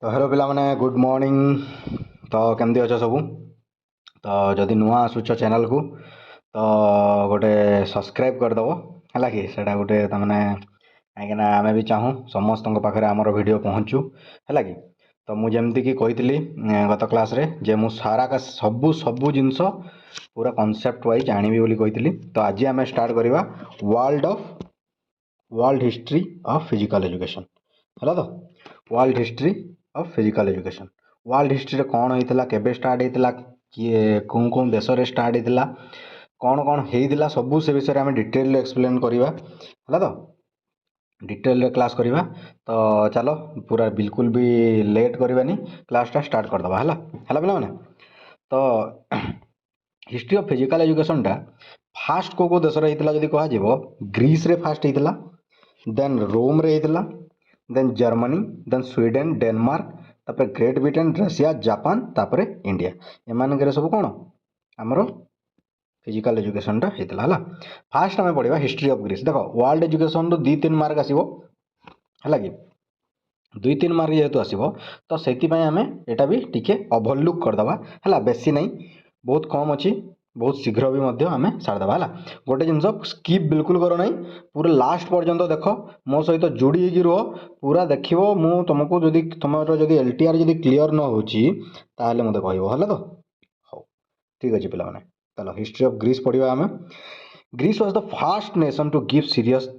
तो हेलो पिला माने गुड मॉर्निंग। तो केमती अछ सब। तो जदि नुआ आसुच चैनल को तो गोटे सब्सक्राइब करदेव है कि सेटा गोटे तमाने कहीं आम भी चाहूँ समस्त पाखे आमर वीडियो पहुँचू है कि। तो मुझे कि कही गत क्लास रे जे मु सारा का सबू सबू जिनस पूरा कॉन्सेप्ट वाइज आनिबी बोली कही। तो आज आम स्टार्ट करवा world history of physical education है। तो world history of physical education world history कौन होता केबे स्टार्ट होता किए कौन कौन देश में स्टार्ट होता कौन कौन होता सबू से विषय में डिटेल एक्सप्लेन करवा है। तो डिटेल क्लास करवा। तो चलो पूरा बिल्कुल भी लेट करवानी क्लासटा स्टार्ट करदे है पे मैंने। तो हिस्ट्री ऑफ फिजिकल एजुकेशन टा फास्ट को देश होता कह ग्रीस रे फास्ट होता देन रोम रे होता then Germany then Sweden Denmark तापर ग्रेट ब्रिटेन रशिया जापान तापर इंडिया एम सब कौन आमर फिजिकल एजुकेशन टा होता है। फास्ट आम पढ़ा हिस्ट्री ऑफ ग्रीस देख वर्ल्ड एजुकेशन रू 2-3 मार्क आसो है कि 2-3 मार्क जेहेतु आसो तो से आम यहाँ भी टी ओभरलुक करदे है बेसी नहीं बहुत कम अच्छी बहुत शीघ्र भी आम सारीदे है। गोटे जिन स्कीप बिल्कुल करो ना पूरा लास्ट पर्यंत देख मो सहित जोड़ी रुह पूरा देख मु तुमको जदि तुम जदि एलटीआर जदि क्लीयर न हो मत कह तो हाँ ठीक अच्छे पे। चलो हिस्ट्री ऑफ ग्रीस पढ़ा आम। Greece was the first nation to give serious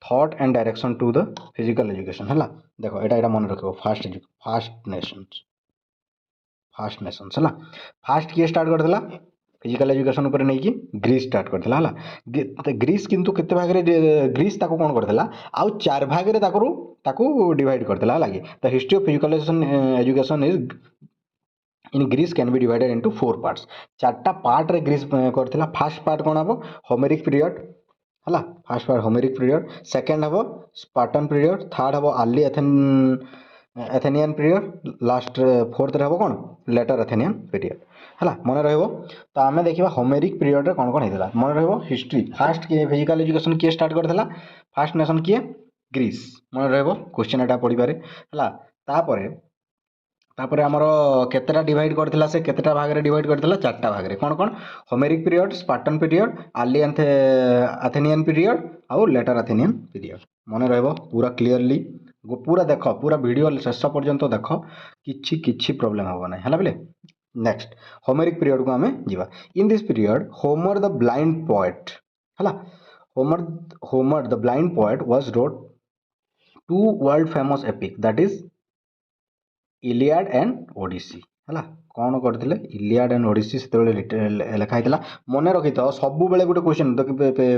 thought and direction to the physical education है। देखो यहाँ मन रख फास्ट नेशंस है फास्ट किए स्टार्ट करदेला फिजिकल एजुकेशन उपर नहीं कि ग्रीस स्टार्ट करदेला है। ग्रीस किंतु केते भाग रे ग्रीस ताको कोन करदेला आउ 4 भाग रे ताको डिवाइड करदेला है। The history of physical education is in Greece can be divided into 4 parts. 4टा पार्ट रे ग्रीस करथिला। फर्स्ट पार्ट कोन हबो होमेरिक पीरियड है। First part Homeric period second हबो स्पार्टन पीरियड थर्ड हबो early Athenian period last fourth रे हबो कोन लेटर एथेनियन पीरियड है मन रहिबो। तो आम देखा होमेरिक पीरियड रे कौन कौन होता मन रहिबो हिस्ट्री फास्ट किए फिजिकल एजुकेशन किए स्टार्ट करथिला फास्ट नेशन किए ग्रीस मन रहिबो क्वेश्चन एटा पढ़ी पारे है। तापर आमर केतेटा डिवाइड करथिला से केतेटा भाग रे डिवाइड करथिला 4टा भाग रे कौन कौन Homeric period Spartan period early Athenian period आउ लेटर एथेनियन पीरियड मन रहिबो पूरा क्लीयरली पूरा देख पूरा वीडियो शेष पर्यंत देख किछि किछि प्रॉब्लम होबो नै हला बेले। नेक्स्ट होमेरिक पीरियड को आमे जीवा। In this period Homer the blind poet हला Homer the blind poet was wrote 2 world famous epic that is Iliad and Odyssey है। कौन करते इलियाड एंड ओडिसी से लिखाई मन रखी तो सब बेले गोटे क्वेश्चन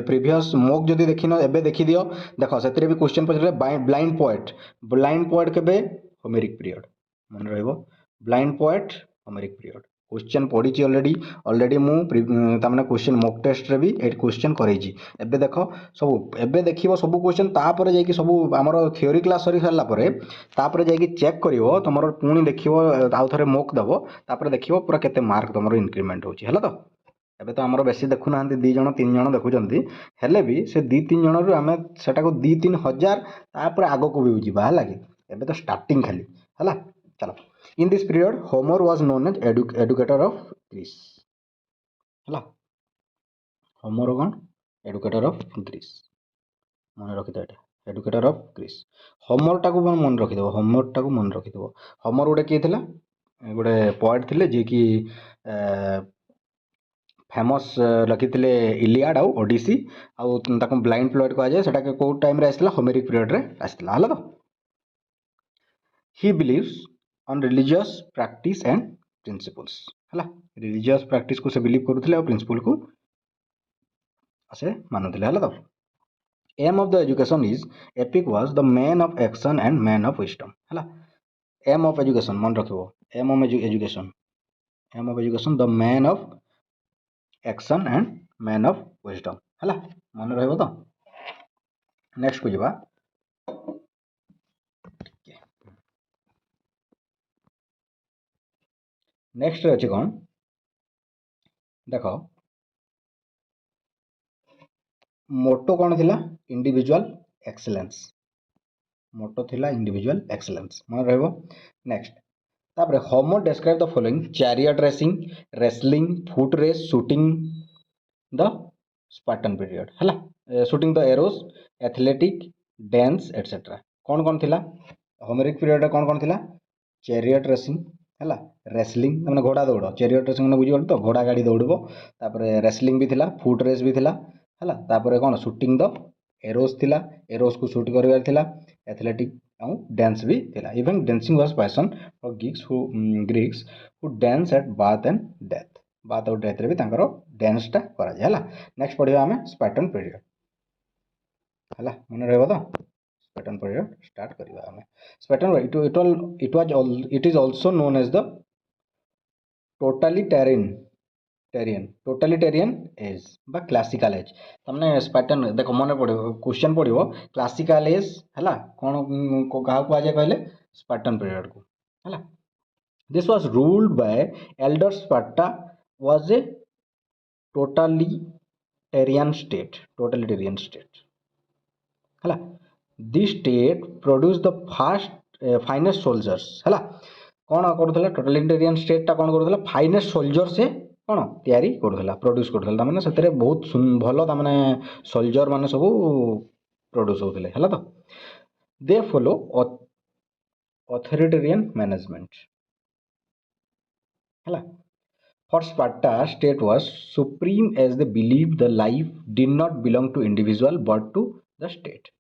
प्रीवियस मोक जदि देखिन एबे देखी दियो देख से भी क्वेश्चन पचारे ब्लाइंड पोएट के होमेरिक पीरियड मन रहिबो blind poet Homeric period question पढ़ी ऑलरेडी मुझे क्वेश्चन मोक टेस्ट रे भी क्वेश्चन करैछि एबे देख सब एबे देखिबो सब क्वेश्चन तापर जाई कि सब हमर थ्योरी क्लास सरी सरला परे तापर जाई कि चेक करिवो तमरो पुणी देखिबो आउ थरे मोक दबो तापर देखिबो पूरा केते मार्क तमरो इंक्रीमेंट होछि हला। तो एबे तो हमर बेसी देखु नांती 2 जण 3 जण देखुचंती हेले भी से 2-3 जण रु हमें सेटा को 2-3 हजार तापर आगो को भी जिबा हला कि एबे तो स्टार्टिंग खाली हला। चलो in this period Homer was known as educator of Greece हला। होमर कौन एडुकेटर ऑफ ग्रीस मन रखी दो एडुकेटर ऑफ ग्रीस होमर टाको मन रखीदेव होमर टाको मन रखीदेव होमर गोटे किए थिला गोटे पोएट थिले जे कि फेमस लिखिथिले इलियाड आउ ओडिसी आउ ताको ब्लाइंड पोएट कहा जाए सेटा को टाइम रे आसिला होमेरिक पीरियड रे आसिला हला। तो he believes on religious practice and principles है। रिलीजियस प्रैक्टिस को से बिलीव करुले और प्रिंसिपल को से मानुले है। तो aim of the education is epic was the man of action and man of wisdom है। एम ऑफ एजुकेशन मन रखिबो aim of education the man of action and man of wisdom है मन रहिबो। तो नेक्स्ट को जीवा। नेक्स्ट अच्छे कौन देख मोटो कौन थिला इंडिविजुअल एक्सेलेंस मोटो थिला इंडिविजुअल एक्सेलेंस मन रहबो। नेक्स्ट तापर Homer describe the following chariot racing wrestling foot race shooting the Spartan period है shooting the arrows athletic dance etcetera कौन कौन थिला होमेरिक पीरियड कौन कौन थिला चैरियट रेसिंग है रेसलिंग मैंने घोड़ा दौड़ चैरियट रेसिंग मैंने बुझी तो घोड़ा गाड़ी दौड़ब रेसलिंग भी थिला फुट रेस भी थिला है कौन शूटिंग द एरोस थिला एरोस को शूट करबार थिला एथलेटिक और डांस भी थिला even dancing was passion for Greeks who dance at bath and death bath और डेथ रे भी तांकर डांसटा करा जाय हला। नेक्स्ट पढ़िया आमे स्पार्टन पीरियड हला मन रहबो तो स्पार्टन पीरियड स्टार्ट करिवा आमे Spartan it is also known as the totalitarian totalitarian age बा क्लासिकल एज तमने स्पार्टन देखो मन पड़ो क्वेश्चन पड़ो क्लासिकल एज है कौन क्या कहुए कहले स्पार्टन पीरियड को है this was ruled by elder Sparta was a totalitarian state है this state produce the first finest soldiers है कौन करूला टोटालिटेरियन स्टेटा कौन करूला फाइनेस्ट सोल्जर से कौन तैयारी करूला प्रोड्यूस करूला मैंने से बहुत भल तमाने सोल्जर मैंने सब प्रोड्यूस होते है तो दे फॉलो ऑथोरिटेरियन मैनेजमेंट है For Sparta, state was supreme as they believed the life did not belong to individual but to the state.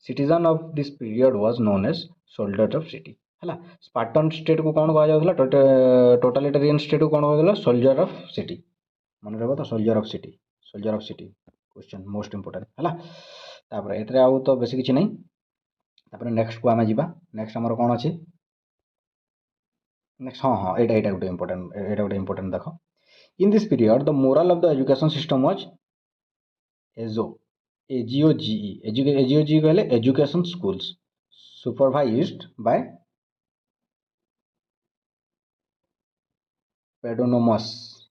Citizen of this period was known as soldiers of city. है Spartan state को कौन कहुला totalitarian state को कौन कहुला soldier of city मन रहा तो soldier of city question most important है तापर एतरे आउ तो बेसी किछि नहीं तापर नेक्स्ट को आमे जिबा नेक्स्ट हमर कोन अछि नेक्स्ट हाँ हाँ एटा गोटे इंपोर्टेंट देख in this period the moral of the education system was एजो एजीओजी कहले education schools supervised by paedonomus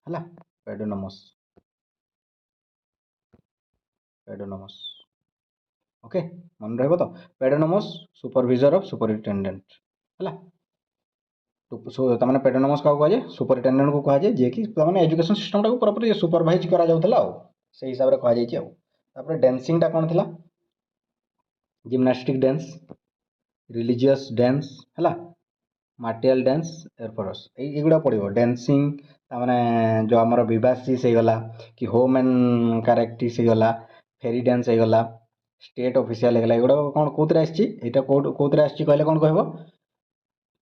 है पेडोनोमस ओके मन रहा तो पेडोनोमस सुपरविजर ऑफ सुपरिटेंडेंट है तो तमाने पेडोनोमस क्या कहुए सुपरिटेंडेंट को कहुए जे कि तमाने एजुकेशन सिस्टम टाको पूरा सुपरवाइज करा जाउथला से हिसाब रे कहा जाइछि तापर डांसिंग टा कोन थिला जिम्नास्टिक डांस रिलीजियस डांस है मार्टियल डांस एरफोरस एगुड़ा पड़ो डांसिंग तामाने जो आमर विवासी से गला कि होम एंड कैरेक्टिस गला फेरी डांस हो गला स्टेट ऑफिशियल है एगुड़ा कौन कौन आसी कौन आसी कहले कौन कहबो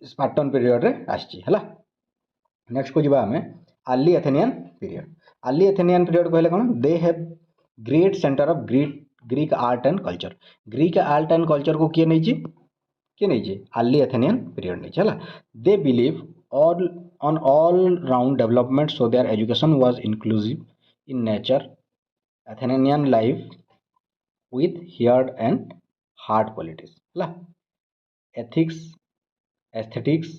स्पार्टन पीरियड रे आसी है नेक्स्ट को जीवा आमे अर्ली एथेनियन पीरियड कहले कौन they have great centre of Greek art and culture को किए नहीं अर्ली एथेनियन पीरियड नहीं है they believe all round development so there education was inclusive in nature Athenian life with here and heart politics है ethics aesthetics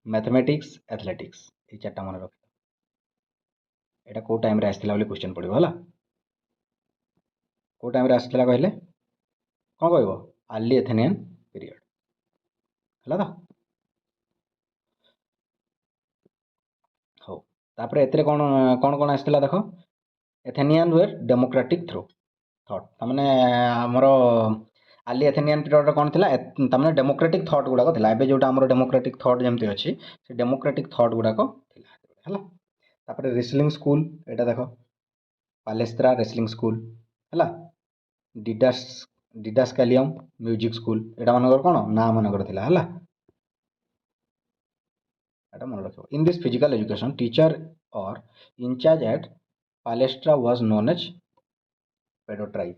mathematics athletics ये चार्टा मन रख एटा को टाइम रे आस्थिला बोली क्वेश्चन पड़ो है को टाइम रे आस्थिला कहले कौन कहबो अर्ली एथेनियन पीरियड है तो हो तापर एतरे कौन कौन कौन आस्थिला देखो Athenian were democratic through thought तमाने हमर अर्ली एथेनियन पीरियड कौन थिला तमाने डेमोक्रेटिक थॉट गुड़ाक थिला एबे जोटा हमर डेमोक्रेटिक थॉट जेमती अछि से डेमोक्रेटिक थॉट गुड़ाक थिला हला तापर रेसलिंग स्कूल एटा देखो पालेस्त्रा रेसलिंग स्कूल है डिडास्कालियम म्यूजिक स्कूल एटा मनकर कौन ना मनकर थिला हला एटा मन रखो in this physical education teacher और incharge at palaestra was known as paedotribe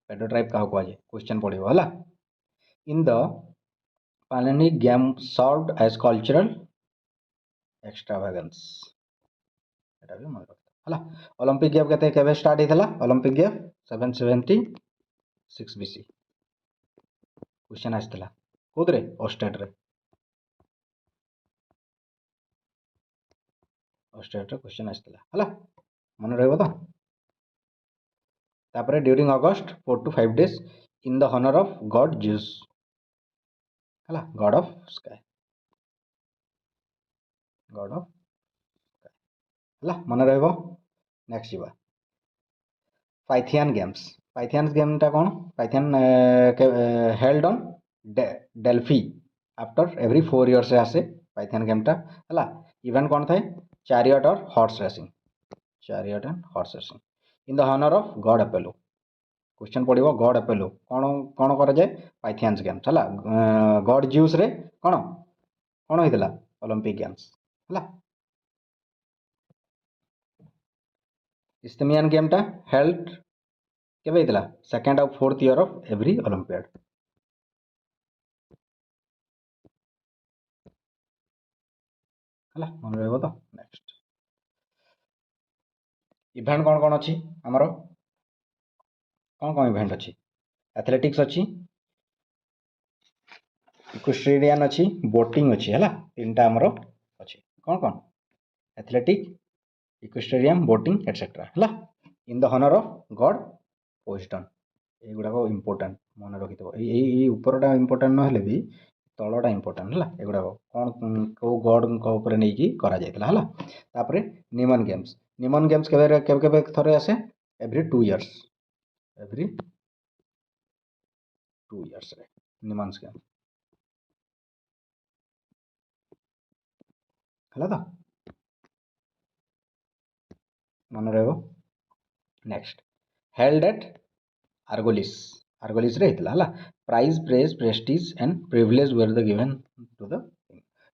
क्या कहुए क्वेश्चन पड़ो है in the Panhellenic game served as cultural extravaganza एटा भी मन रखो है ओलंपिक गेम केबे स्टार्ट होता ओलंपिक गेम 776 बीसी क्वेश्चन आसला कौदरे ऑस्ट्रेट क्वेश्चन आसला है मन रहा तो तापर during August 4 to 5 days in the honour of god Zeus है god of sky god of है मन रहा नेक्स्ट जी पाइथियन गेम्स पाइथियन गेमटा कौन Pythian held on Delphi after every 4 years आसे पाइथियन गेमटा है इवेंट कौन थाए चैरियट और horse racing chariot and horse racing in the honour of god Apollo question पड़ो गॉड अपेलो कौन कौन कराए पाइथियंस गेम्स है गॉड ज्यूस रे कौन कौन होता ओलंपिक गेम्स है इस्तेमियन गेमटा हेल्ड केबे होता सेकेंड और 4th year of every olympiad है मन रहा तो नेक्स्ट इवेंट कौन कौन अच्छी आमर कौन कौन इवेंट अच्छी एथलेटिक्स अच्छी इक्वेस्ट्रियन अच्छी बोटिंग अच्छी है तीन टा आमर अच्छी कौन कौन एथलेटिक इक्वेस्ट्रियन बोटिंग एटसेट्रा है in the honour of god Poseidon एगुड़ाक इंपोर्टाट मन रखी उपरटा इंपोर्टाट ना भी तलटा इंपोर्टाट है एगुड़ाक कौन कौ गॉड नहीं करा निमन गेम्स के थरे आसे every 2 years every 2 years Nemeans game है तो मन रहा next held at Argolis Argolis रे है prize praise prestige and privilege were the given to the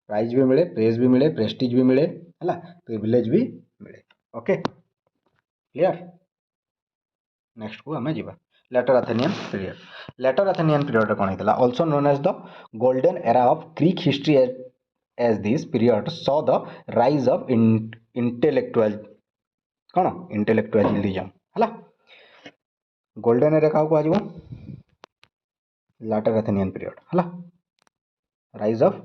prize भी मिले प्रेज भी मिले प्रेस्टीज भी मिले है प्रिविलेज भी मिले ओके क्लियर नेक्स्ट को आम जा later Athenian period later Athenian period कौन होता also known as the golden era of Greek history as this period saw the rise of intellectual कौन इंटेलेक्चुअलिज्म है गोल्डन एरा क्या कह लेटर एथेनियन पीरियड है राइज ऑफ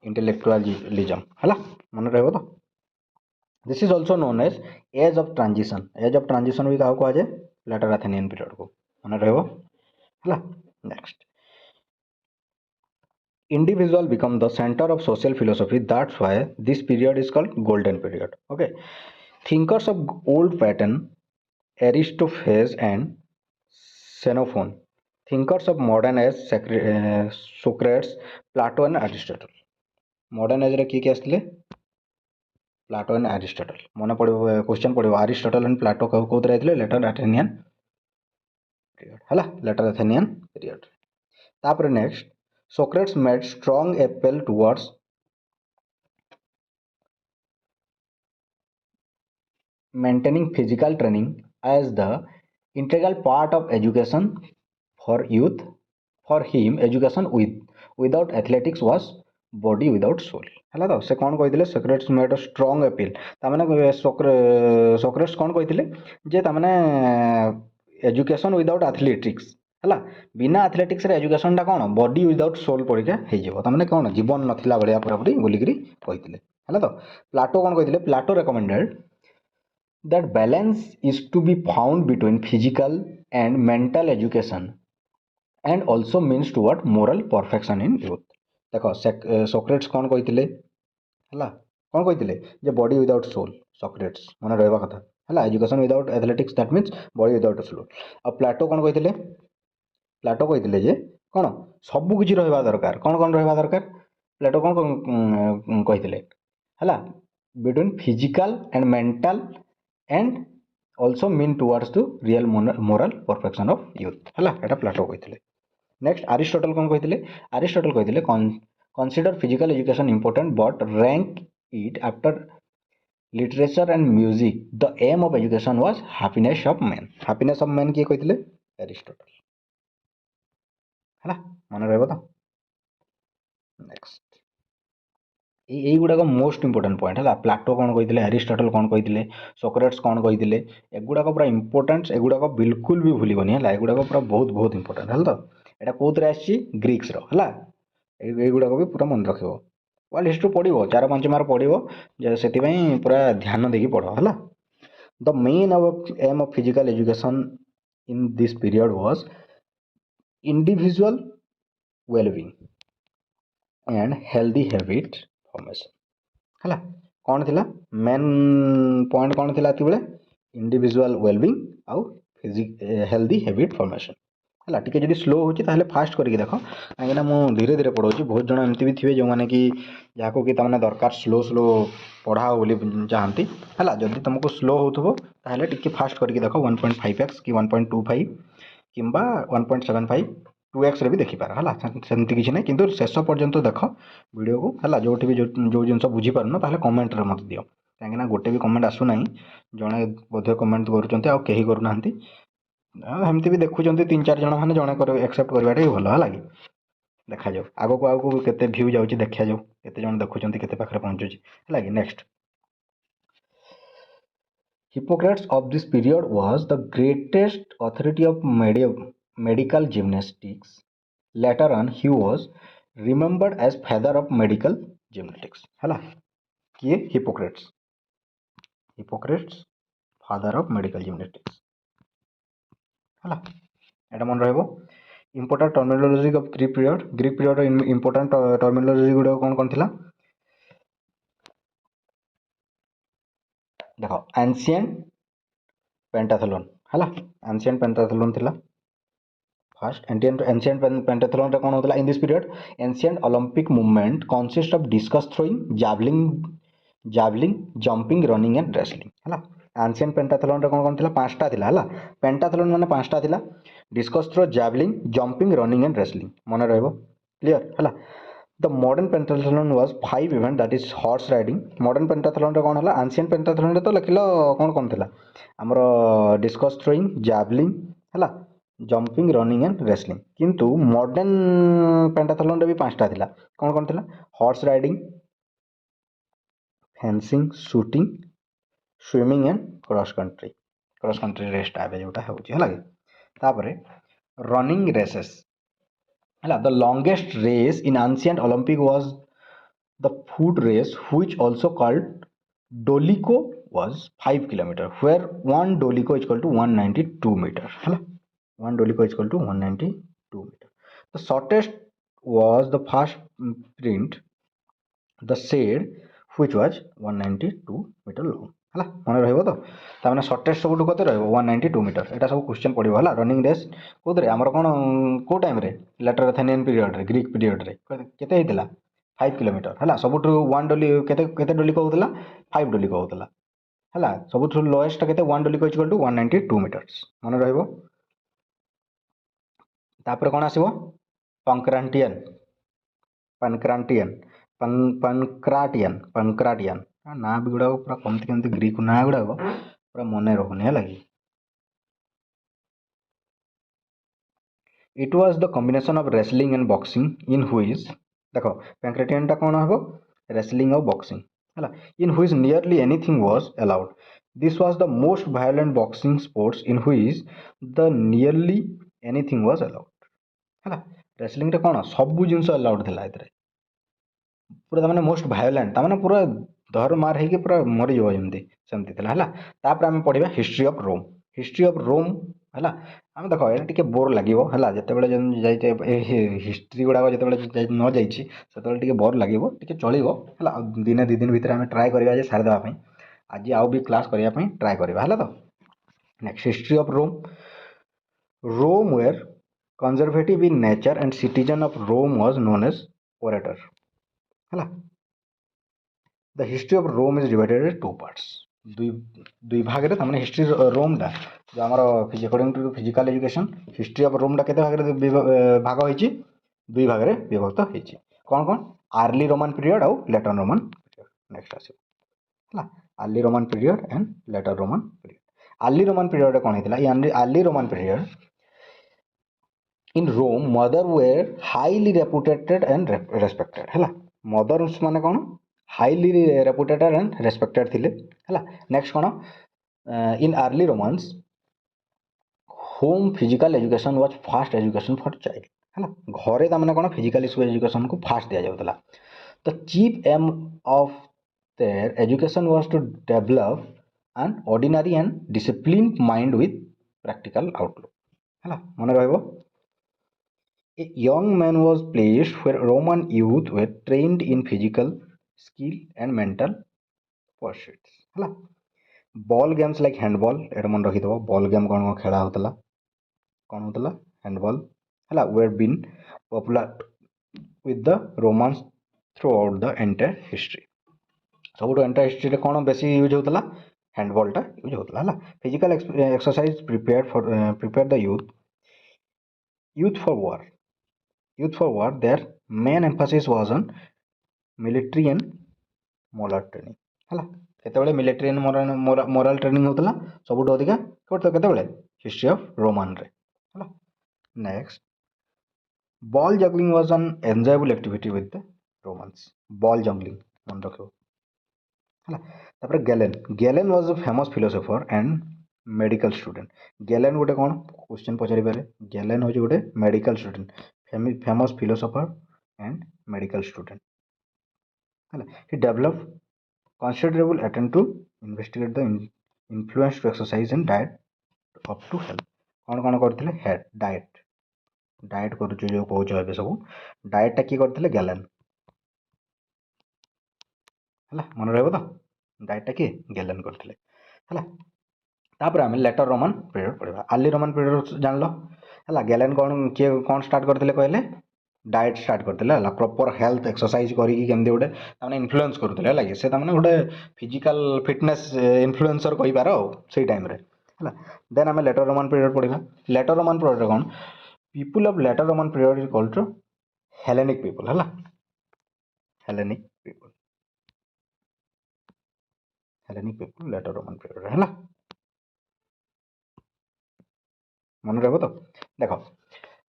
इंटेलेक्चुअलिज्म है मन रहा तो this is also known as of transition भी क्या कह लेटर एथेनियन पीरियड को मन रहा है next individual become the center of social philosophy, that's why this period is called golden period. Okay, thinkers of old pattern Aristophanes and Xenophon, thinkers of modern age Socrates, Plato and Aristotle. modern age रे किए आसले Plato and एरिस्टटल मन पड़ो question पड़ो एरिस्टटल and Plato कौन रही letter Athenian period है letter Athenian period तापर next Socrates made strong appeal towards maintaining physical training as the integral part of education for youth. For him, education without athletics was body without soul. है तो से कौन कही Socrates made a strong appeal तामने Socrates कौन कही जे तामने education without athletics है बिना athletics education कौन बॉडी विदाउट सोल परीक्षा हो कौन जीवन नाला भाया पूरापूरी बोलिकी कही है तो प्लाटो कौन कही Plato recommended that balance is to be found between physical and mental education and also means toward moral perfection in youth देख सोक्रेट्स कौन कही है कौन कही बॉडी विदाउट सोल सोक्रेट्स मन रहा कथा है education without athletics that means body without soul आ प्लाटो कौन कही प्लाटो कही कौन सबकिछ रहा दरकार कौन कौन रहा दरकार प्लाटो कौन कही है between physical and mental and also mean towards to real moral perfection of youth है यहाँ प्लाटो कही नेक्स्ट एरिस्टटल कौन कही एरिस्टटल कही consider physical education important but rank it after literature and music the aim of education was happiness of man किए कही Aristotle है मन रहा तो नेक्स्ट यही गुड़ाक मोस्ट इंपोर्टेंट पॉइंट है प्लाटो कौन कही एरिस्टटल कौन कही सोक्रेट्स कौन कही एगुड़ाक पूरा इंपोर्टेंट एगुड़ाक बिल्कुल भी भूलनी है एगुड़ाक पूरा बहुत बहुत इंपोर्टेंट है तो यहाँ कौन आसी ग्रीक्स है युड़ाक भी पूरा मन रख वर्ल्ड हिस्ट्री पढ़ो 4-5 मार्क पढ़ो से पूरा ध्यान देकी पढ़ है the main M of physical education in this period was individual wellbeing and healthy habit formation है कौन थिला मेन पॉइंट कौन थिला बेले इंडिविजुअल वेलबिंग आउ हेल्दी हैबिट फॉर्मेशन है टी जब स्लो हो फास्ट करके देख कहीं मु धीरे धीरे पढ़ाऊँ बहुत जन एमती भी थे जो मैंने कि जहाँ कि दरकार स्लो स्लो पढ़ाओ बोली चाहती है जदि तुमको स्लो हो टी फास्ट करके देख 1.5x कि 1.25 कि 1.75 2x भी देखिपार है सेमती किसी ना कि शेष पर्यंत देख वीडियो को है जो भी जो जिन बुझीपार ताहले कमेंट रे मत दियो कहीं गोटे भी कमेंट आसुना जड़े बोध कमेंट करूना एमती भी देखुं 3-4 जन मैंने जड़े एक्सेप्ट करवाटा ही भल है कि देखा जाऊ आगो को आगो केते व्यू जाऊँ देखा जाऊ केते जन देखुं केते पाखे पहुँचुची है कि next Hippocrates of this period was the greatest authority of medical gymnastics. Later on, he was remembered as father of medical gymnastics. है किए Hippocrates? Hippocrates, father of medical gymnastics. है एटा मन रहिबो important terminology of Greek period important terminology गुडा कौन कौन थिला देखो ancient pentathlon है एंशिएंट पेंटाथलॉन थिला फर्स्ट एंशिएंट पेंटाथलॉन रे कौन होतला in this period ancient Olympic movement consist of discus throwing javelin jumping running and wrestling है एंशिएंट पेंटाथलॉन रे कौन थिला पांचटा थिला है पेंटाथलॉन माने पांचटा थिला discus throw javelin jumping running and wrestling मन रहइबो क्लियर है the modern pentathlon was 5 event that is horse riding modern pentathlon रे कौन हला एंशिएंट पेंटाथलॉन रे तो लिखिलो कौन कौन थिला हमर डिस्कस थ्रोइंग जावलिंग है जंपिंग रनिंग एंड रेसलिंग किंतु मॉडर्न पेंटाथलॉन रे भी पांचटा थिला कौन कौन थिला horse riding fencing shooting swimming and cross country race type जोटा होची हला कि तापरे रनिंग रेसेस है the longest race in ancient Olympic was the foot race which also called dolicho was 5 kilometer where one dolico is equal to 192 meter है one dolico is equal to 192 meter the shortest was the first print the shade which was 192 meter long है मन रहइबो तो ताने shortest सबुठ कते रहइबो 192 metre एटा सब question पड़िबो है running race Kodre हमर कोन को टाइम रे लेटर एथेनियन पीरियड रे ग्रीक पीरियड रे केते हितला 5 किलोमीटर है सबुठ 1 डोली केते केते डोली को होतला 5 डोली को होतला है सब लोएस्ट के 1 डोली को इक्वल टू 192 मीटर्स मन रहिबो तापर कौन आसीबो पंक्रांटियन पंक्रांटियन पंक्राटियन ना भी गुड़ा पूरा कमती कमती ग्रीक ना गुड़ा पूरा मन रखुनि है लगी it was the combination of wrestling and boxing in which देखो पैंक्रेटियन टा कौन हबो रेसलिंग और बॉक्सिंग है in which nearly anything was allowed this was the most violent boxing sports in which the nearly anything was allowed है wrestling रे कौन सब जिनस अलाउड थिला एतरे पूरा तमाने मोस्ट वायलेंट तमाने पूरा धर मार है कि पूरा मरी जाव जमती सेमती थिला है तापर आम पढ़ा हिस्ट्री ऑफ रोम है आम देख ये टे बोर लगे है जिते हिस्ट्री गुड़ाक जो न जाते बोर लगे टे चलो है दिने 2 दिन भितर आम ट्राए करवा सारीदेवाई आज आउ भी क्लास करने ट्राए करवा है तो next history of Rome were conservative in nature and citizen of Rome was known as orator है the history of Rome is divided in 2 parts दुई भाग रे तमने हिस्ट्री रोम दा जो हमर according to physical education history of Rome दा केते भाग रे भाग होईची 2 भाग रे विभक्त होईची कौन कौन अर्ली रोमन पीरियड और लेटर रोमन पीरियड नेक्स्ट आसी हला early Roman period and later Roman period early Roman period कौन हेतला ये early Roman period in Rome mother were highly reputed and respected है मदर्स माने कौन हाईली रेपुटेटेड एंड रेस्पेक्टेड थिले है नेक्स्ट कौन in early Romans home physical education was first education for child है घरे तमाने कौन फिजिकल एजुकेशन को फास्ट दिया जाउतला the chief aim of their education was to develop an ordinary and discipline mind with practical outlook है मन रहइबो A young man was placed where Roman youth were trained in physical skill and mental pursuits ହେଲା ball games like handball ଏଟା ମନେ ରଖିଦବ ball game କଣ ଖେଳା ହଉଥିଲା handball ହେଲା were been popular with the Romans throughout the entire history ସବୁଠୁ entire ହିଷ୍ଟ୍ରିରେ କ'ଣ ବେଶୀ ୟୁଜ୍ ହେଉଥିଲା ହ୍ୟାଣ୍ଡବଲ୍ଟା ୟୁଜ୍ ହେଉଥିଲା ହେଲା physical exercise prepare the youth for war their main emphasis was on military and moral training ହେଲା କେତେବେଳେ ମିଲିଟାରୀ ଆଣ୍ଡ ମୋରାଲ ଟ୍ରେନିଂ ହେଉଥିଲା ସବୁଠୁ ଅଧିକା କେତେବେଳେ ହିଷ୍ଟ୍ରି ଅଫ୍ ରୋମାନରେ ହେଲା next ball juggling was an enjoyable activity with the Romans ball juggling ମନେ ରଖିବ ହେଲା ତାପରେ Galen was a famous philosopher and medical student Galen ଗୋଟେ କ'ଣ କ୍ୱେଶ୍ଚିନ୍ ପଚାରିପାରେ ଗେଲେନ୍ ହେଉଛି ଗୋଟେ medical student famous philosopher and medical student ହେଲା he develop considerable attempt to investigate the influence to exercise and diet up to health कौन करथिले head diet करूछु जो कहूछ एबे सब डाइट टा की करथिले गैलन हला मन रहबो तो डाइट टा की गैलन करथिले हला तापर हम लेटर रोमन पीरियड पढिबा अर्ली रोमन पीरियड जानलो हला गैलन कौन स्टार्ट करथिले कहले डाइट स्टार्ट करते है प्रॉपर हेल्थ एक्सरसाइज करिकी केमती गोटे ताने इन्फ्लुएंस करते है से ताने गोटे फिजिकल फिटनेस इन्फ्लुएंसर कहि पारो से टाइम रे है देन आम लेटर रोमन पीरियड पढ़ा लेटर रोमन पीरियड कौन people of later Roman period is called Hellenic people है Hellenic people later Roman period है मन रहो तो देखो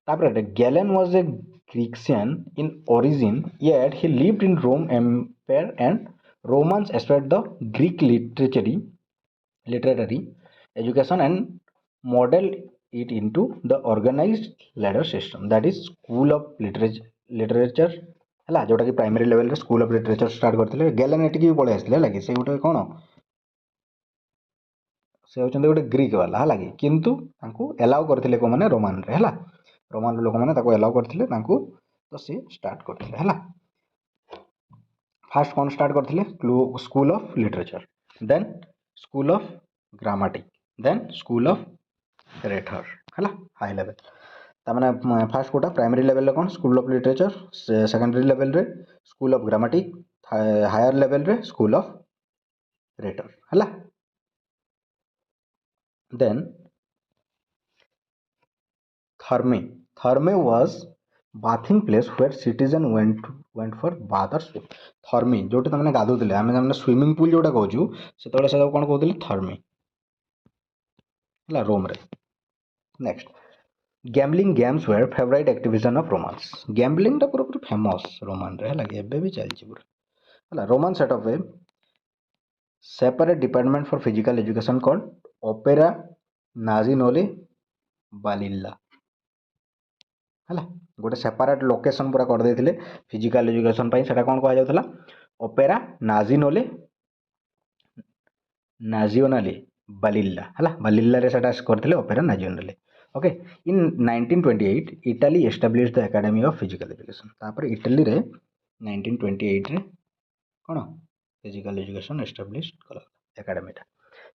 तापर Galen was a Grecian in origin, yet he lived in Rome Empire and Romans spread the Greek literary education and modeled it into the organized ladder system. That is school of literature ହେଲା जोटा कि primary level रे school of literature start करथिले Galen एटिकी भी पळे आसले लागि से गोटे कोन से होचंदे गोटे ग्रीक वाला ହେଲା कि किंतु तांको एलाउ करथिले को माने रोमान रे ହେଲା रोमान लोक मैंने एलाउ करथिले तांको तो सी स्टार्ट करथिले हैला फास्ट कौन स्टार्ट करथिले school of literature then school of grammatic then school of rhetor हैला हाई लेवल तामाने फास्ट कोटा प्राइमरी लेवल रे कौन school of literature secondary level रे school of grammatic higher level रे स्कूल ऑफ रेथर हैला then Therme was bathing place where citizen went for bath or swim. Therme Jote तमने गाधुले आमे swimming pool जोटा कहूँ से सब कौन कहते थर्मी है रोम रे next gambling games were favourite activities of Romans gambling टा पूरा फेमस रोमान रे है एबे भी चलछि पूरा है Roman set of a separate department for physical education called Opera Nazionale Balilla है गोटे सेपरेट लोकेशन पूरा कर देथिले फिजिकल एजुकेशन पई सेटा कोन कहा जाउथला ओपेरा नाजियोनाले बालिल्ला है बालिल्ला रे सेटा करथिले Opera Nazionale okay in 1928 Italy establish the academy of physical education तापर इटाली रे 1928 रे कोन फिजिकल एजुकेशन एस्टाब्लिश कला एकेडमीटा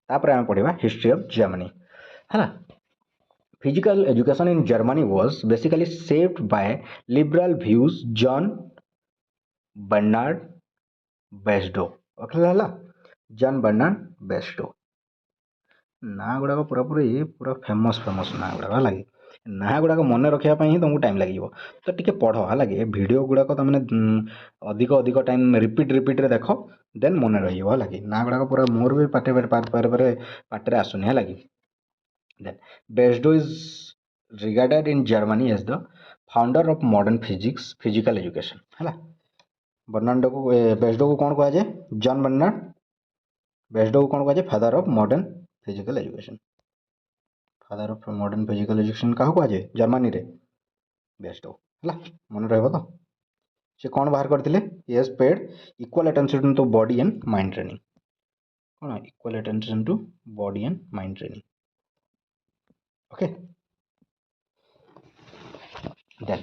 तापर हम पढिबा हिस्ट्री ऑफ जर्मनी है Physical education in Germany was basically shaped by liberal views John Bernard Basedow. Okay, John Bernard Basedow. ना गुड़ाक पूरा famous ना गुड़ाक है ना गुड़ाक मन रखा ही तुमको टाइम लगे तो टी पढ़ है भिड गुड़ाक तुमने अधिक टाइम रिपीट देख देन मन रही ना गुड़ाक पूरा मोर भी पाटे आसुनी है Then Basedow is regarded in Germany as the founder of modern physical education है बर्नार्डो को बेस्डो को कौन कहा जाए जॉन बर्नार्ड बेस्डो को कौन कहा जाए father of modern physical education क्या कहा जाए जर्मनी रे बेस्डो है मन रहा तो से कौन बाहर करते yes paid equal attention to body and mind training कौन equal attention to body and mind training okay then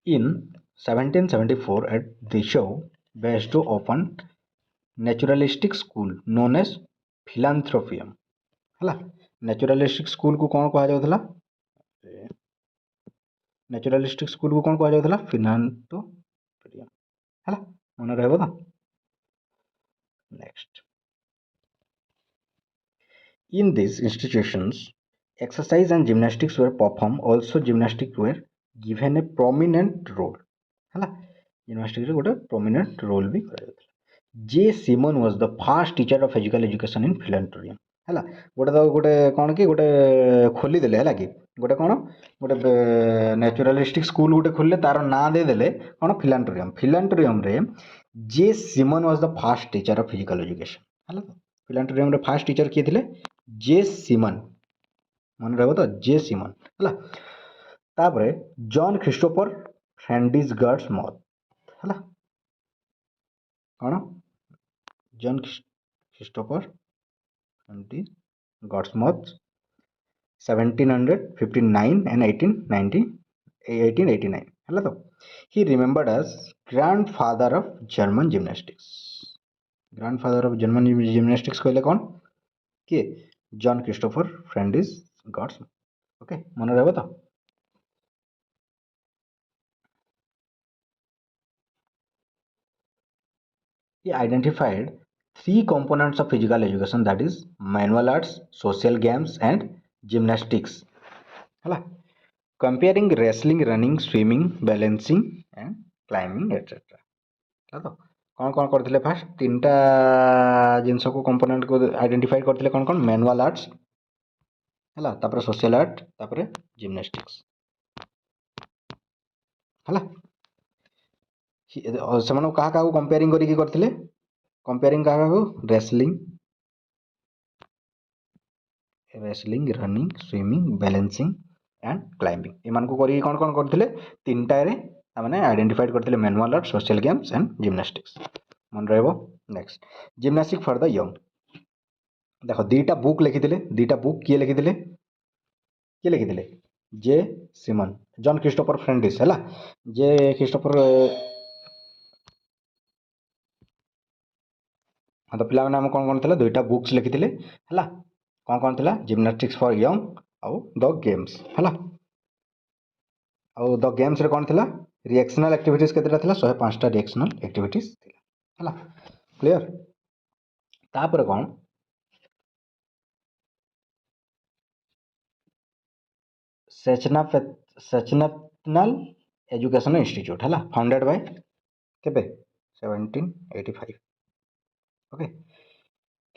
In 1774 at Dessau, Besto opened naturalistic school known as Philanthropium ହେଲା ନ୍ୟାଚୁରାଲିଷ୍ଟିକ୍ ସ୍କୁଲକୁ କ'ଣ କୁହାଯାଉଥିଲା ନ୍ୟାଚୁରାଲିଷ୍ଟିକ୍ ସ୍କୁଲକୁ କ'ଣ କୁହାଯାଉଥିଲା ଫିଲାନ୍ଥ୍ରୋପିୟମ୍ ହେଲା ମନେ ରହିବ ତ next in these institutions exercise and gymnastics were performed also gymnastics were given a prominent role ହେଲା gymnastics ରେ ଗୋଟେ prominent role ବି କରାଯାଉଥିଲା J. Simon was the first teacher of physical education in Philanthropium ହେଲା ଗୋଟେ ତ ଗୋଟେ କ'ଣ କି ଗୋଟେ ଖୋଲିଦେଲେ ହେଲା କି ଗୋଟେ କ'ଣ ଗୋଟେ ନ୍ୟାଚୁରାଲିଷ୍ଟିକ୍ ସ୍କୁଲ ଗୋଟେ ଖୋଲିଲେ ତାର ନାଁ ଦେଇଦେଲେ କ'ଣ ଫିଲାନ୍ଥ୍ରୋପିୟମରେ J Simon was the first teacher of physical education ହେଲା ତ ଫିଲାନ୍ଥ୍ରୋପିୟମରେ ଫାଷ୍ଟ ଟିଚର କିଏ ଥିଲେ ଜେ ସିମନ ମନେ ରହିବ ତ ଜେ ସିମନ ହେଲା ତାପରେ ଜନ୍ ଖ୍ରୀଷ୍ଟୋଫର ଫ୍ରାଣ୍ଡିସ୍ ଗର୍ଡସ୍ ମଥ ହେଲା କ'ଣ ଜନ୍ ଖ୍ରୀଷ୍ଟୋଫର ଫ୍ରାଣ୍ଡିସ୍ ଗର୍ଡସ୍ ମଥ 1759 and 1889 ହେଲା ତ he remembered as grandfather of German gymnastics କହିଲେ କ'ଣ କିଏ ଜନ୍ ଖ୍ରୀଷ୍ଟୋଫର ଫ୍ରାଣ୍ଡିସ୍ ଗର୍ଡସ୍ ଓକେ ମନେ ରହିବ ତ he identified 3 components of physical education that is manual arts social games and gymnastics ହେଲା comparing wrestling running swimming balancing and climbing etc ହେଲା ତ କ'ଣ କ'ଣ କରିଥିଲେ ଫାଷ୍ଟ ତିନିଟା ଜିନିଷକୁ କମ୍ପୋନେଣ୍ଟକୁ ଆଇଡେଣ୍ଟିଫାଇ କରିଥିଲେ କ'ଣ କ'ଣ ମ୍ୟାନୁଆଲ୍ ଆର୍ଟସ୍ ହେଲା ତାପରେ ସୋସିଆଲ ଆର୍ଟ ତାପରେ ଜିମ୍ନାଷ୍ଟିକ୍ସ ହେଲା ସେମାନଙ୍କୁ କାହା କାହାକୁ କମ୍ପେୟାରିଂ କରିକି କରିଥିଲେ କମ୍ପେୟାରିଂ କାହା କାହାକୁ wrestling running swimming balancing and climbing ଏମାନଙ୍କୁ କରିକି କ'ଣ କ'ଣ କରିଥିଲେ ତିନିଟାରେ ତାମାନେ ଆଇଡେଣ୍ଟିଫାଇଡ୍ କରିଥିଲେ manual art social games and gymnastics ମନେ ରହିବ next gymnastic for the young ଦେଖ ଦୁଇଟା ବୁକ୍ ଲେଖିଥିଲେ ଦୁଇଟା ବୁକ୍ କିଏ ଲେଖିଥିଲେ ଜେ ସିମନ ଜନ୍ ଖ୍ରୀଷ୍ଟୋଫର ଫ୍ରାଣ୍ଡିସ୍ ହେଲା ଜେ ଖ୍ରୀଷ୍ଟୋଫର ତ ପିଲାମାନେ ଆମେ କ'ଣ କ'ଣ ଥିଲା ଦୁଇଟା ବୁକ୍ସ ଲେଖିଥିଲେ ହେଲା କ'ଣ ଥିଲା ଜିମ୍ନାଷ୍ଟିକ୍ସ ଫର୍ ୟଙ୍ଗ ଆଉ ଦ ଗେମ୍ସ ହେଲା ଆଉ ଦ ଗେମ୍ସରେ କ'ଣ ଥିଲା ରିଆକ୍ସନାଲ ଆକ୍ଟିଭିଟିଜ୍ କେତେଟା ଥିଲା 105ଟା ରିଆକ୍ସନାଲ ଆକ୍ଟିଭିଟିଜ୍ ଥିଲା ହେଲା କ୍ଲିୟର ତାପରେ କ'ଣ ସେଚନାଲ ଏଜୁକେସନ ଇନଷ୍ଟିଚ୍ୟୁଟ୍ ହେଲା ଫାଉଣ୍ଡେଡ୍ ବାଇ କେବେ 1785 okay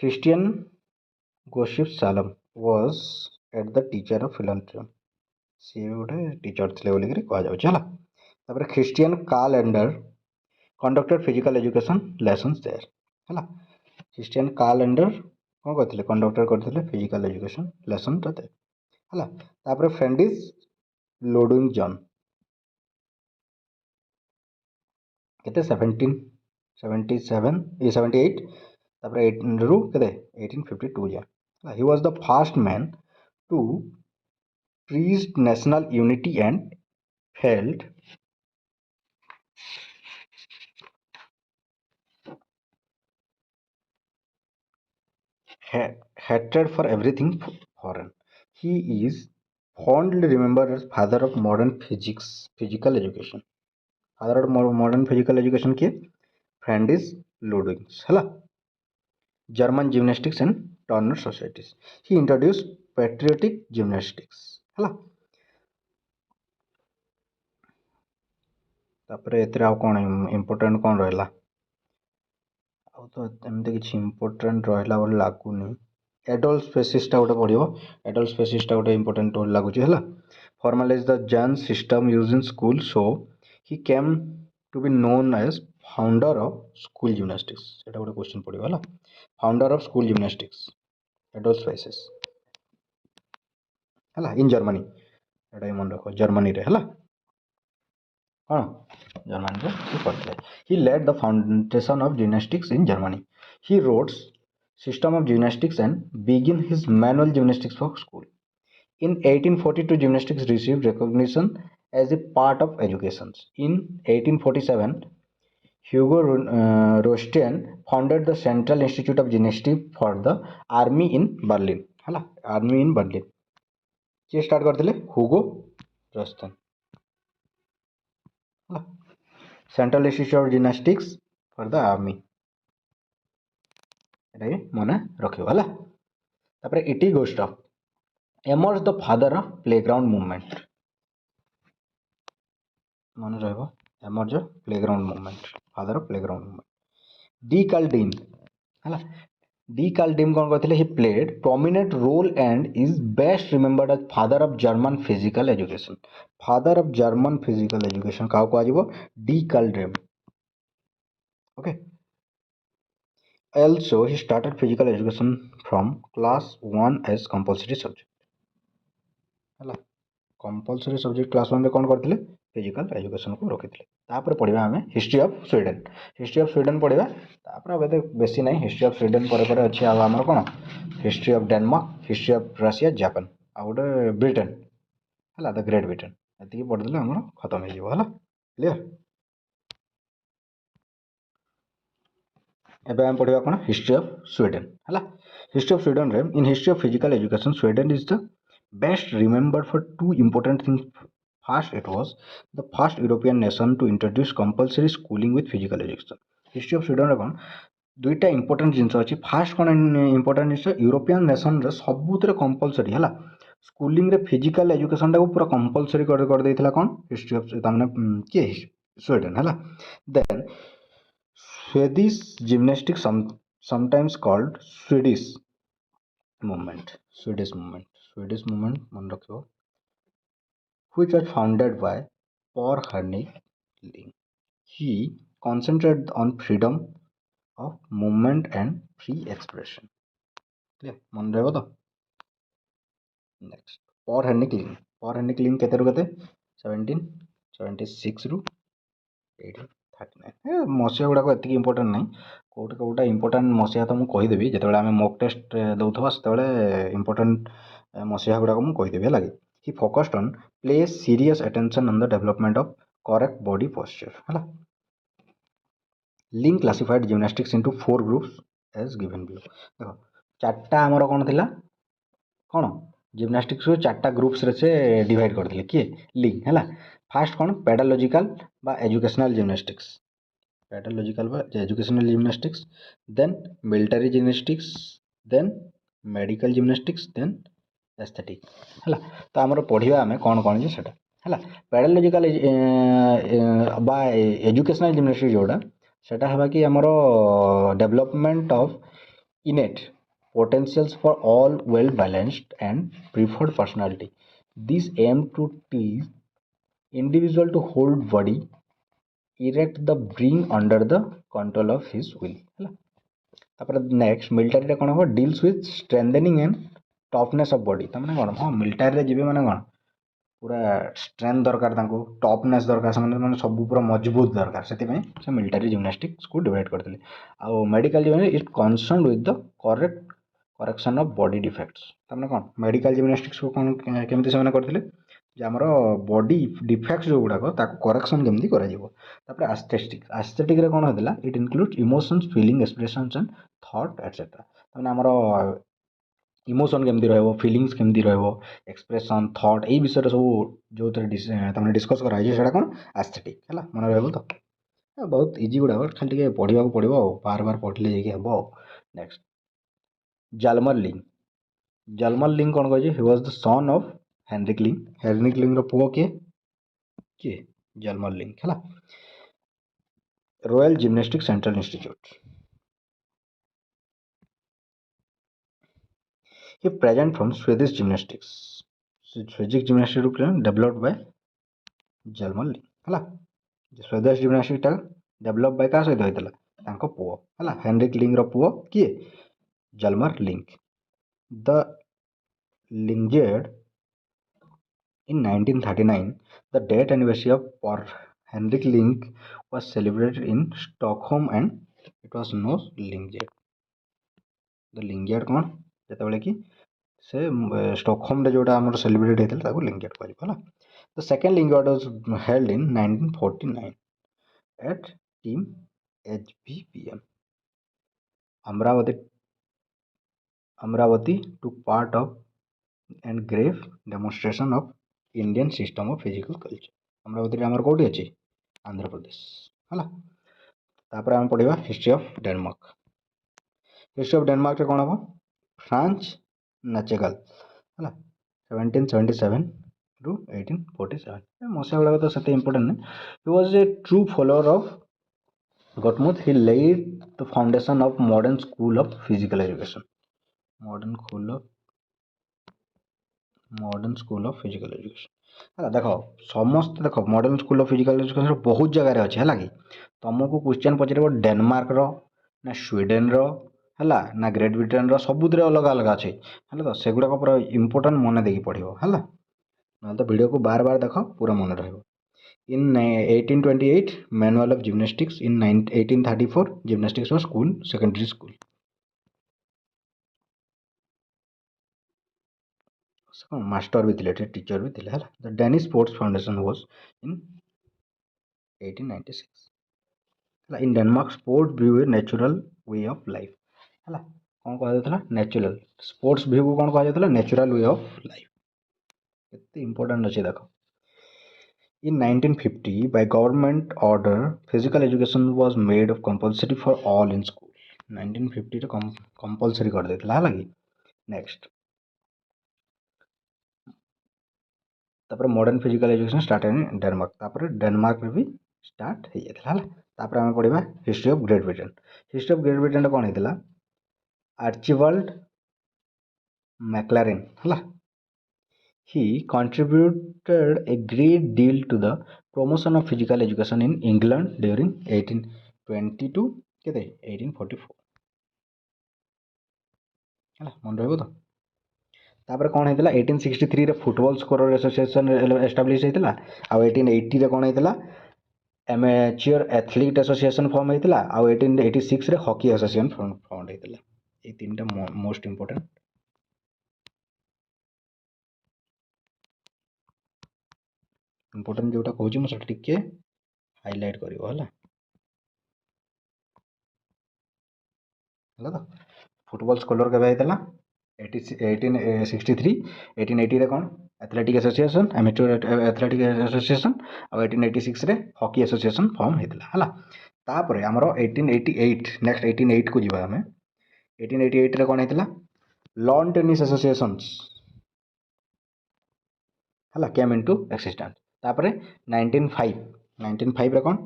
Christian Gottlieb Salem was at the teacher of philanthropy ସିଏ ଗୋଟେ ଟିଚର ଥିଲେ ବୋଲିକିରି କୁହାଯାଉଛି ହେଲା ତାପରେ Christian calendar conducted physical education lessons there ହେଲା ଖ୍ରୀଷ୍ଟିଆନ କାଲେଣ୍ଡର କ'ଣ କରିଥିଲେ କଣ୍ଡକ୍ଟେଡ୍ କରିଥିଲେ ଫିଜିକାଲ ଏଜୁକେସନ ଲେସନ୍ଟା ଦେୟାର ହେଲା ତାପରେ ଫ୍ରାଣ୍ଡିସ୍ ଲୋଡୁଇଂ ଜନ୍ କେତେ 1778 ତାପରେ 1852 ଯାଏ he was the first man to preach national unity and felt hatred for everything foreign he is fondly remembered as father of modern physical education father of modern physical education किए फ्रांडिस लुडविग्स ହେଲା German gymnastics and Turner societies he introduced patriotic gymnastics ହେଲା ତାପରେ ଏଥିରେ ଆଉ କ'ଣ important କ'ଣ ରହିଲା ଆଉ ତ ଏମିତି କିଛି ଇମ୍ପୋର୍ଟାଣ୍ଟ ରହିଲା ବୋଲି ଲାଗୁନି ଏଡଲ୍ଟ ସ୍ପେସିସଟା ଗୋଟେ ପଢ଼ିବ ଏଡଲ୍ଟ ସ୍ପେସିସଟା ଗୋଟେ ଇମ୍ପୋର୍ଟାଣ୍ଟ ଲାଗୁଛି ହେଲା formalize the Jan system used in school so he came to be known as founder of school gymnastics এটা ଗୋଟେ क्वेश्चन ପଡ଼ିବ ହେଲା founder of school gymnastics adolf spaces ହେଲା in Germany ଏଟା ମନେ ରଖ ଜର୍ମାନୀରେ ହେଲା କ'ଣ ଜର୍ମାନୀରେ ସେ କରିଥିଲେ he led the foundation of gymnastics in Germany he wrote system of gymnastics and began his manual gymnastics for school in 1842 gymnastics received recognition as a part of education. In 1847, Hugo Rostand founded the Central Institute of Gymnastics for the Army in Berlin. है army in Berlin किए start करते Hugo Rothstein central institute of gymnastics for the army मन रखिए है इटी गोस्ट of एमर्स the father of playground movement मन रमर्स playground movement father of playground movement D कार्लडीन है डी कार्लडीन कौन करते he played prominent role and is best remembered as father of German physical education father of German physical education क्या कह D कार्लडीन okay Also, he started physical education from class 1 as compulsory subject. है compulsory subject class 1 रे कौन करते physical education को रखी तापर पढ़ा आम हिस्ट्री ऑफ स्वीडेन पढ़ा तापर अब बेसी ना हिस्ट्री ऑफ स्वीडेन पर अच्छे आम कौन history of Denmark history of Russia Japan आ गोटे ब्रिटेन है द ग्रेट ब्रिटेन ये पढ़ेदेले आम खत्म हो क्लीयर एबे हम पढ़िबा कोन हिस्ट्री ऑफ स्वीडेन हला हिस्ट्री ऑफ स्वीडेन रे in history of physical education Sweden is the best remembered for two important things first it was the first European nation to introduce compulsory schooling with physical education history of Sweden रे कोन दुईटा important things अछि first कोन important things European nation रे सबुतरे compulsory हला schooling रे physical education टा को पूरा कंपलसरी कर देथिला कोन हिस्ट्री ऑफ तामने के स्वीडेन हला then Swedish gymnastics, sometimes called movement, Swedish movement, मन रखियो, which was founded by Per Henrik Ling. He concentrated on freedom of movement and free expression. Clear? मन रहेगा तो? Next, Per Henrik Ling केते रुकते? 1776 रू 1839 मसीहा गुड़ाक एति इंपोर्टाट ना कौटा कौटा इंपोर्टाट मसीहा तो मुझे कहीदेवी जो आम मॉक टेस्ट दौथवा से इंपोर्टाट मसीहा गुड़ाक मुझे कहीदेवी है he focused on play serious attention on the development of correct body posture है Ling classified gymnastics into 4 groups as given below देखो चार्टा आमर कौन थी कौन जिम्नास्टिक्स को 4टा ग्रुप्स रे से डिवाइड करते किए लिंक है फास्ट कौन पेडालॉजिकल बा educational gymnastics educational gymnastics then military gymnastics then medical gymnastics then aesthetic है तो आमर पढ़ा आम कौन कौन से है पेडालॉजिकल बा एजुकेशनल जिम्नास्टिक्स जोड़ा सेटा है कि आमर development of इनेट potentials for all well balanced and preferred personality. This aim to teach individual to hold body erect the bring under the control of his will. तापर नेक्स्ट मिलिटारी रे कोन हो deals with strengthening and toughness of body तमने कोन हां military रे जिबे माने कोन पूरा strength दरकार तांको टफनेस दरकार से माने सब पूरा मजबूत दरकार सेति में से मिलिटारी जिम्नास्टिक्स को डिवाइड करथिले आ medical gymnastics is concerned with the correct correction of body defects तमने कोन मेडिकल जिम्नास्टिक्स को कोन केमति से माने करथिले जे हमरो बॉडी डिफेक्ट्स जो गुडा को ताको करेक्शन केमति करा जिवो तापर एस्थेटिक रे कोन होतला it includes emotions feeling expressions and thought etcetera तमने हमरो इमोशन केमती रहिबो फीलिंग्स केमती रहिबो एक्सप्रेशन थॉट ए विषय सब जो तमने डिस्कस करा है सेटा कोन एस्थेटिक हैला मन रहबो तो बहुत इजी गुडा खाली टिके पढ़िबा को पड़िबो बार बार पढ़ले जेके हबो नेक्स्ट जालमर लिंग कौन कह he was the son of Henrik Ling रो पुओ के जालमर लिंग है royal gymnastic central institute he present from Swedish gymnastics group developed by Hjalmar Ling है स्वेदिश जिम्नास्टिक्स टा डेवलप बाय का सहित होइतला तांको पुओ है हेनरिक लिंग रो पुओ किए जालमर लिंग the लिंगजेड in 1939 the death anniversary of Per Henrik Ling was celebrated in Stockholm and it was known as Lingjed the Lingjed कौन जेते बेले कि से स्टॉकहोम रे जोटा हमर सेलिब्रेट हेतल ताको लिंगजेड कहलिबो हला The second Link Award was held in 1949 at Team HBPM. Amravati took part of and grave demonstration of Indian system of physical culture. Amravati आमर कौटी अच्छी आंध्र प्रदेश है। तापर आम पढ़ा history of Denmark. History of Denmark कौन हम फ्रांच नाचेगल है 1777 टू 1847 मसीहा गुड़ाक तो से इम्पोर्टेंट नहीं। He was a true follower of GutsMuths. He laid the foundation of modern school of physical education. Modern school of physical education है। देख समस्त देख modern school of physical education बहुत जगह अच्छे है कि तुमको क्वेश्चन पचार डेनमार्क ना स्वीडेन है ना ग्रेट ब्रिटेन सबुद अलग अलग अच्छे है तो सेगुड़ाक पूरा इंपोर्टाट मन देकी पढ़ो है ना तो वीडियो को बार बार देख पूरा मन रहा। इन 1828 manual of gymnastics. In 1834 gymnastics of school secondary school. Master भी थे टीचर भी थे है। The Danish sports foundation was in 1896 है। इन Denmark sports view a natural way of life है। कौन कह नेचुरल स्पोर्ट्स व्यू को कौन कह नेचुरल वे ऑफ लाइफ केते इंपोर्टेंट अच्छे देख। In 1950 by government order physical education was made of compulsory for all in school। 1950 रे compulsory कर देथिला है लगी। नेक्स्ट तापर modern physical education start in Denmark. तापर डेनमार्क रे भी स्टार्ट हो जाता है। तापर आम पढ़ा history of great Britain. History of great Britain कौन होता आर्चिबाल्ड मैक्लारेन है। He contributed a great deal to the promotion of physical education in England during 1820 to 1844 है मन रहा। तो तापर कौन होता 1863 रे फुटबॉल स्कोरर एसोसिएशन एस्टाब्लिश होता। आ 1880 रे कौन होता एमेच्योर एथलीट एसोसिएशन फॉर्म होता। आ 1886 रे हॉकी एसोसिएशन फॉर्म होता। ये तीन टा मोस्ट इंपोर्टेंट इंपोर्टेंट जोटा कहूँ मुझे टिके हाइलाइट कर तो फुटबॉल स्कॉलर के 1863 1880 रे कौन athletic association amateur athletic association और 1886 रे हॉकी एसोसिएशन फॉर्म होता है। तापर आमर 1888 नेक्स्ट 1888 को जीवा हमें 1888 रे कौन होता लॉन टेनिस एसोसिएशन है केम इनटू एक्सिस्टेंस। तापर 1905 रे कौन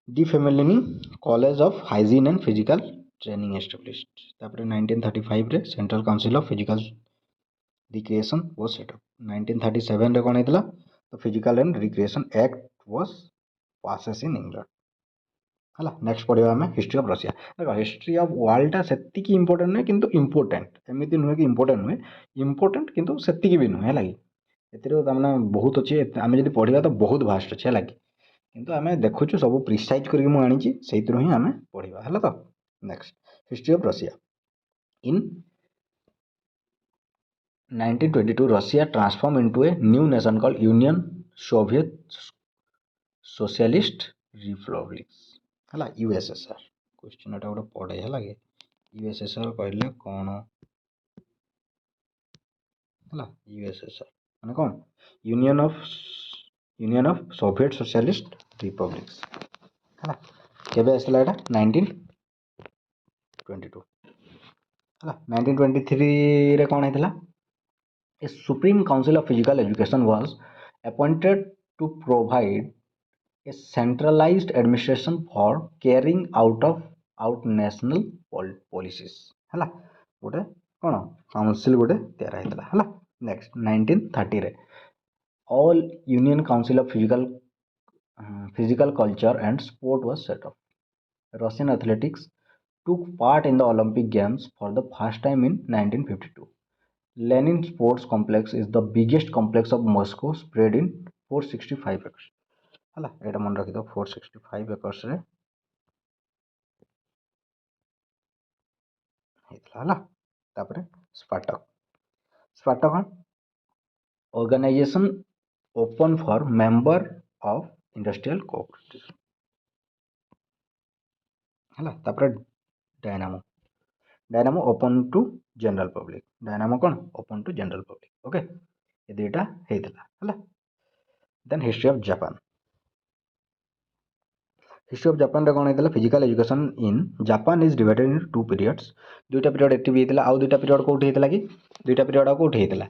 Dunfermline college of hygiene and physical training established. तापर 1935 रे central council of physical recreation was set up. 1937 रे कौन होता तो physical and recreation act was passes in England है। नेक्स्ट पढ़ा आम हिस्ट्री ऑफ रशिया। देख हिस्ट्री ऑफ वर्ल्डटा से इंपोर्टेंट नुहे कि इंपोर्टेंट एमती नुहे कि इंपोर्टेंट नुहे इंपोर्टेंट किंतु से भी नुहे है ए बहुत अच्छे आम जो पढ़ा तो बहुत भास्ट अच्छे है किंतु आम देखुचु सब प्रिसाइज करके मुझे से ही आम पढ़ा है। तो next history of Russia. In 1922 Russia transform into a new nation called union Soviet socialist republics है यूएसएसआर। क्वेश्चन एटा गोटे पढ़े है यूएसएसआर कहले कौन है यूएसएसआर माने कौन union of Soviet socialist republics है। केबे आसला एटा 1922 है। 1923 रे कौन होता a supreme council of physical education was appointed to provide a centralised administration for carrying out national policies है गोटे कौन काउंसिल गोटे तैयार होता है। नेक्स्ट 1930 रे all union council of physical culture and sport was set up. Russian athletics took part in the Olympic Games for the first time in 1952. Lenin Sports Complex is the biggest complex of Moscow, spread in 465 acres. है एटा मन रखी 465 acres रे हेतला तापर Spartak. Spartak organization open for member of industrial cooperative ହେଲା। ତାପରେ Dynamo open to general public, Dynamo कौन open to general public. Okay ये दुईटा होता है। Then history of Japan, history of Japan रे कौन होता physical education in Japan is divided in two periods, दुईटा पीरियड एटी भी होता, आउ दुईटा पीरियड कौटी होता कि दुईटा पीरियड कौटी होता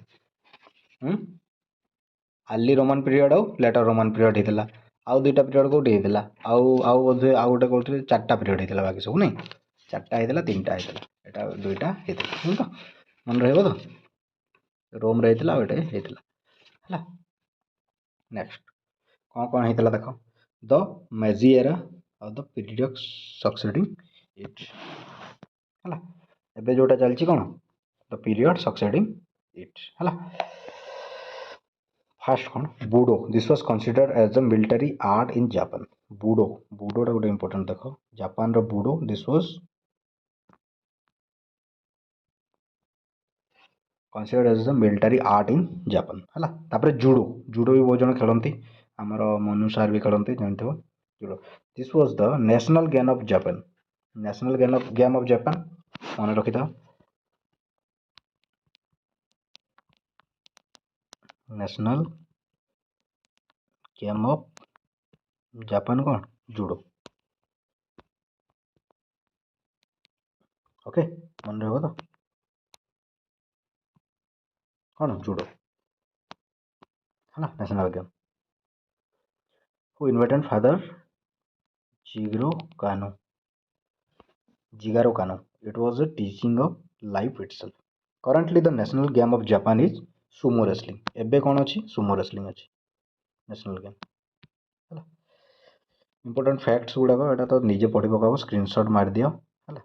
अर्ली रोमान पीरियड आउ लेटर रोमान पीरियड होता, आउ दुईटा पीरियड कौटी होता आउ बोधे आउ गोटे कौन चार्टा पीरियड होता बाकी सब नहीं चार्टा होता तीनटा होता एटा दुईटा होता तो मन रहिबो तो रोम रे होता आउ एटे होता है। नेक्स्ट कौन कौन होता देख द मेजी एरा और द पीरियड सक्सेडिंग इट है एबे जोटा चलची कौन द पीरियड सक्सेडिंग इट है। फास्ट कौन budo, this was considered as the military art in Japan. Budo बुडोटा गोटे इंपोर्टेंट देख जापान रो budo this was considered as the military art in Japan है। तापर जुडो, जुडो भी बहुत जन खेलती आमर मनु सार भी खेलती जानते judo. This was the national game of Japan, national game of Japan मन रखी था नेशनल गेम ऑफ जापान कौन जुडो। ओके मन रहा तो कौन जुडो है national game. Who invented father Jigoro Kano, Jigoro Kano, it was a teaching of life itself. Currently the national game of Japan is sumo wrestling, एबे कौन अच्छी सुमो रेसलिंग अच्छी नेशनल गेम है। इंपोर्टेंट फैक्ट्स गुड़ाक एटा तो निजे पढ़ी पकाब, स्क्रीनशॉट मार दियो है,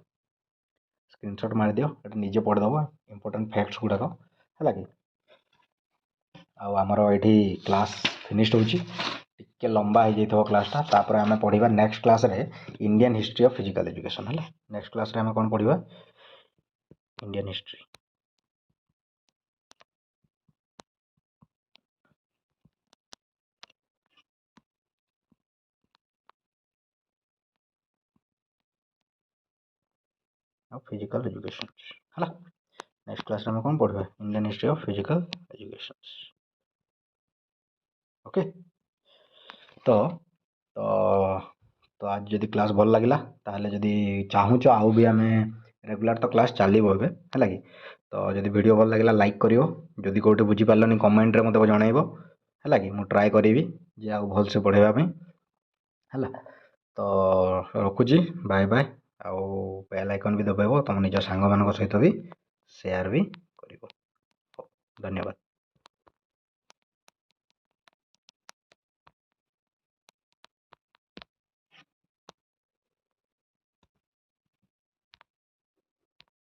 स्क्रीनशॉट मार दियो एटा निजे पढ़ीदेव इंपोर्टेंट फैक्ट्स गुड़ाक है कि। आमर ये क्लास फिनिश्ड होची टिके लंबा हो जाइए क्लासटा, तापर आम पढ़ा नेक्स्ट क्लास रे Indian history of physical education है। नेक्स्ट क्लास रे आम कौन पढ़ा इंडियन हिस्ट्री। फिजिकल एजुकेशन है। नेक्स्ट क्लास में कौन पढ़ा Indian history of physical education. Okay तो तो तो आज जदि क्लास भल लगे ताहले जदि चाहूच आउ भी आम रेगुलर तो क्लास चलो है कि। तो जदि वीडियो भल लगे लाइक करियो, जदि कोटे बुझी पारलनी कमेंट रे मते जणाइबो है कि मु ट्राए करी जे आउ भल से पढ़ाइबा पे है। तो रखुची बाय बाय। आउ बेल आइकन भी दबाइबो तुम निज सांग मान सहित भी शेयर भी करिवो। धन्यवाद।